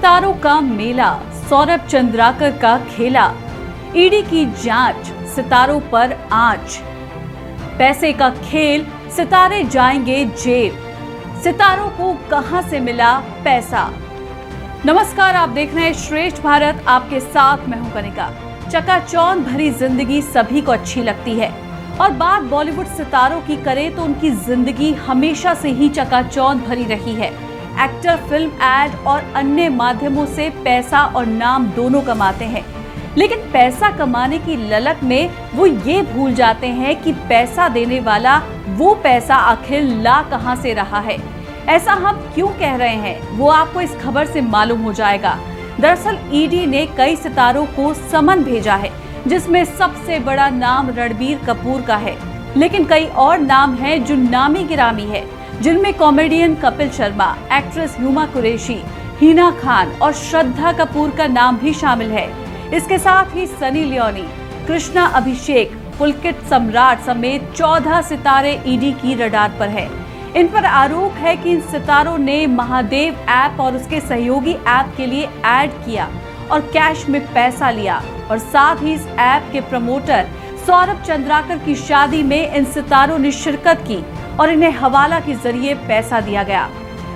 सितारों का मेला, सौरभ चंद्राकर का खेला, ईडी की जांच, सितारों पर आंच, पैसे का खेल, सितारे जाएंगे जेल, सितारों को कहां से मिला पैसा। नमस्कार, आप देख रहे हैं श्रेष्ठ भारत, आपके साथ मैं हूं कनिका। चकाचौंध भरी जिंदगी सभी को अच्छी लगती है और बात बॉलीवुड सितारों की करें तो उनकी जिंदगी हमेशा से ही चकाचौंध भरी रही है। एक्टर फिल्म, एड और अन्य माध्यमों से पैसा और नाम दोनों कमाते हैं, लेकिन पैसा कमाने की ललक में वो ये भूल जाते हैं कि पैसा देने वाला वो पैसा आखिर ला कहां से रहा है। ऐसा हम क्यों कह रहे हैं, वो आपको इस खबर से मालूम हो जाएगा। दरअसल ईडी ने कई सितारों को समन भेजा है, जिसमें सबसे बड़ा नाम रणबीर कपूर का है, लेकिन कई और नाम हैं जो नामी गिरामी है, जिनमें कॉमेडियन कपिल शर्मा, एक्ट्रेस हुमा कुरैशी, हिना खान और श्रद्धा कपूर का नाम भी शामिल है। इसके साथ ही सनी लियोनी, कृष्णा अभिषेक, पुलकित सम्राट समेत 14 सितारे ईडी की रडार पर है। इन पर आरोप है कि इन सितारों ने महादेव ऐप और उसके सहयोगी ऐप के लिए ऐड किया और कैश में पैसा लिया, और साथ ही इस ऐप के प्रमोटर सौरभ चंद्राकर की शादी में इन सितारों ने शिरकत की और इन्हें हवाला के जरिए पैसा दिया गया।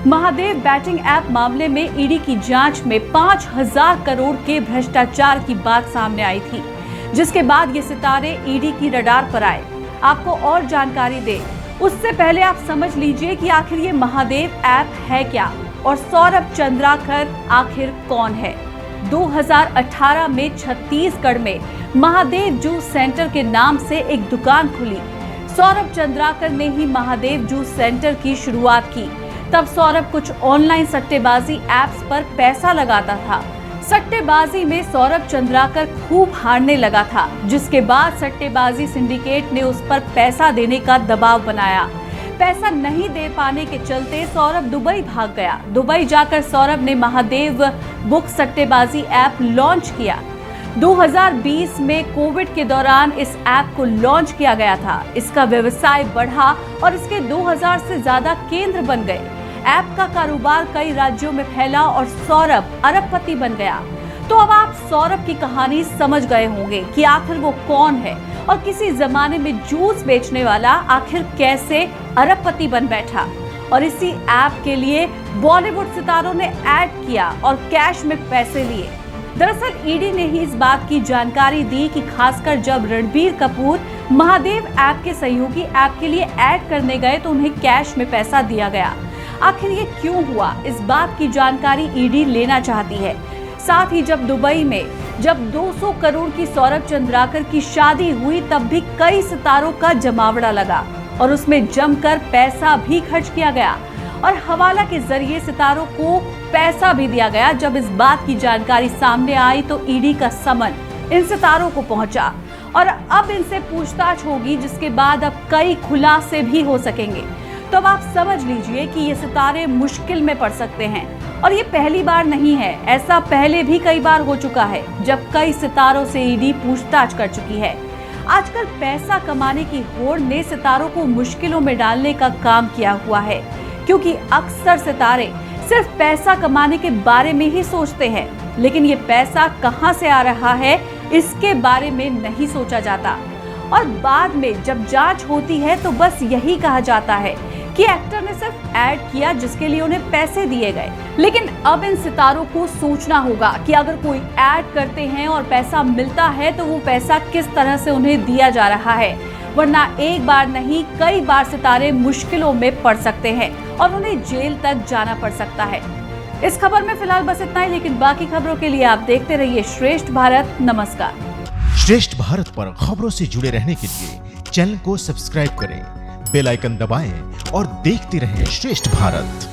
महादेव बैटिंग ऐप मामले में ईडी की जांच में 5,000 करोड़ के भ्रष्टाचार की बात सामने आई थी, जिसके बाद ये सितारे ईडी की रडार पर आए। आपको और जानकारी दे उससे पहले आप समझ लीजिए कि आखिर ये महादेव ऐप है क्या और सौरभ चंद्राकर आखिर कौन है। 2018 में छत्तीसगढ़ में महादेव जूस सेंटर के नाम से एक दुकान खुली। सौरभ चंद्राकर ने ही महादेव जूस सेंटर की शुरुआत की। तब सौरभ कुछ ऑनलाइन सट्टेबाजी ऐप्स पर पैसा लगाता था। सट्टेबाजी में सौरभ चंद्राकर खूब हारने लगा था, जिसके बाद सट्टेबाजी सिंडिकेट ने उस पर पैसा देने का दबाव बनाया। पैसा नहीं दे पाने के चलते सौरभ दुबई भाग गया। दुबई जाकर सौरभ ने महादेव बुक सट्टेबाजी ऐप लॉन्च किया। 2020 में कोविड के दौरान इस ऐप को लॉन्च किया गया था। इसका व्यवसाय बढ़ा और इसके 2000 से ज्यादा केंद्र बन गए। ऐप का कारोबार कई राज्यों में फैला और सौरभ अरबपति बन गया। तो अब आप सौरभ की कहानी समझ गए होंगे कि आखिर वो कौन है और किसी जमाने में जूस बेचने वाला आखिर कैसे अरबपति बन बैठा। और इसी ऐप के लिए बॉलीवुड सितारों ने ऐड किया और कैश में पैसे लिए। दरअसल ईडी ने ही इस बात की जानकारी दी कि खासकर जब रणबीर कपूर महादेव ऐप के सहयोगी ऐप के लिए ऐड करने गए तो उन्हें कैश में पैसा दिया गया। आखिर ये क्यों हुआ, इस बात की जानकारी ईडी लेना चाहती है। साथ ही जब दुबई में 200 करोड़ की सौरभ चंद्राकर की शादी हुई, तब भी कई सितारों का जमावड़ा लगा और उसमें जमकर पैसा भी खर्च किया गया और हवाला के जरिए सितारों को पैसा भी दिया गया। जब इस बात की जानकारी सामने आई तो ईडी का समन इन सितारों को पहुंचा और अब इनसे पूछताछ होगी, जिसके बाद अब कई खुलासे भी हो सकेंगे। तो अब आप समझ लीजिए कि ये सितारे मुश्किल में पड़ सकते हैं और ये पहली बार नहीं है, ऐसा पहले भी कई बार हो चुका है जब कई सितारों से ईडी पूछताछ कर चुकी है। आजकल पैसा कमाने की होड़ ने सितारों को मुश्किलों में डालने का काम किया हुआ है, क्योंकि अक्सर सितारे सिर्फ पैसा कमाने के बारे में ही सोचते हैं, लेकिन ये पैसा कहां से आ रहा है इसके बारे में नहीं सोचा जाता। और बाद में जब जांच होती है तो बस यही कहा जाता है कि एक्टर ने सिर्फ ऐड किया जिसके लिए उन्हें पैसे दिए गए। लेकिन अब इन सितारों को सोचना होगा कि अगर कोई ऐड करते हैं और पैसा मिलता है तो वो पैसा किस तरह से उन्हें दिया जा रहा है, वरना एक बार नहीं कई बार सितारे मुश्किलों में पड़ सकते हैं और उन्हें जेल तक जाना पड़ सकता है। इस खबर में फिलहाल बस इतना ही, लेकिन बाकी खबरों के लिए आप देखते रहिए श्रेष्ठ भारत। नमस्कार। श्रेष्ठ भारत पर खबरों से जुड़े रहने के लिए चैनल को सब्सक्राइब करें, बेल आइकन दबाएं और देखते रहें श्रेष्ठ भारत।